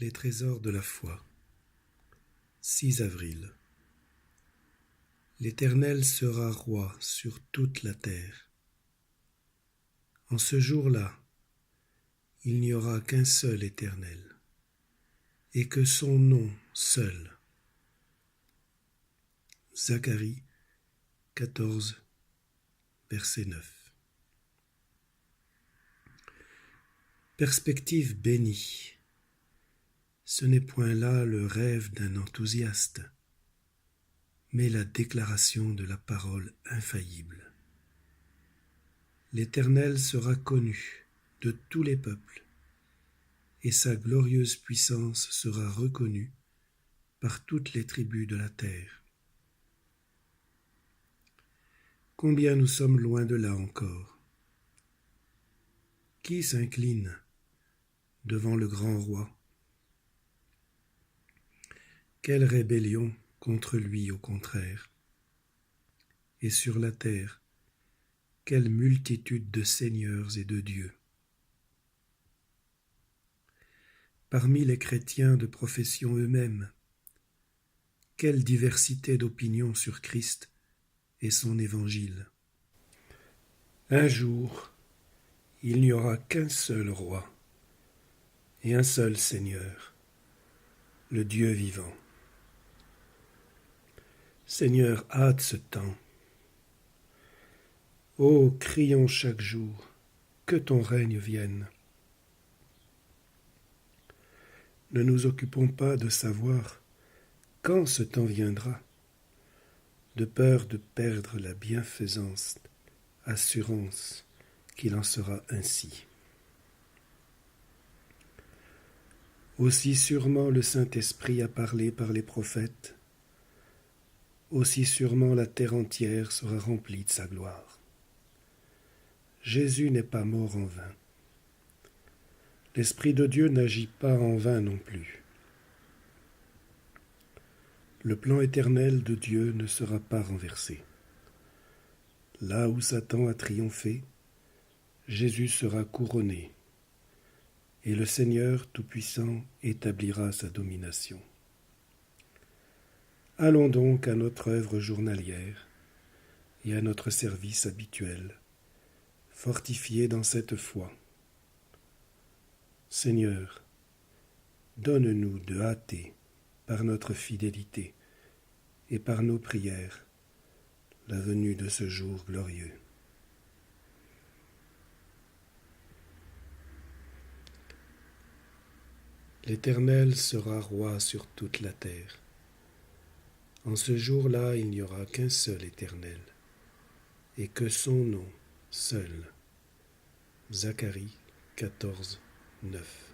Les trésors de la foi. 6 avril. L'Éternel sera roi sur toute la terre. En ce jour-là, il n'y aura qu'un seul Éternel, et que son nom seul. Zacharie 14, verset 9. Perspective bénie. Ce n'est point là le rêve d'un enthousiaste, mais la déclaration de la parole infaillible. L'Éternel sera connu de tous les peuples, et sa glorieuse puissance sera reconnue par toutes les tribus de la terre. Combien nous sommes loin de là encore. Qui s'incline devant le grand roi? Quelle rébellion contre lui au contraire! Et sur la terre, quelle multitude de seigneurs et de dieux! Parmi les chrétiens de profession eux-mêmes, quelle diversité d'opinions sur Christ et son évangile! Un jour, il n'y aura qu'un seul roi et un seul Seigneur, le Dieu vivant. Seigneur, hâte ce temps. Ô, crions chaque jour, que ton règne vienne. Ne nous occupons pas de savoir quand ce temps viendra, de peur de perdre la bienfaisance, assurance qu'il en sera ainsi. Aussi sûrement le Saint-Esprit a parlé par les prophètes, aussi sûrement la terre entière sera remplie de sa gloire. Jésus n'est pas mort en vain. L'Esprit de Dieu n'agit pas en vain non plus. Le plan éternel de Dieu ne sera pas renversé. Là où Satan a triomphé, Jésus sera couronné, et le Seigneur Tout-Puissant établira sa domination. Allons donc à notre œuvre journalière et à notre service habituel, fortifiés dans cette foi. Seigneur, donne-nous de hâter, par notre fidélité et par nos prières, la venue de ce jour glorieux. L'Éternel sera roi sur toute la terre. En ce jour-là, il n'y aura qu'un seul Éternel, et que son nom seul. Zacharie 14, 9.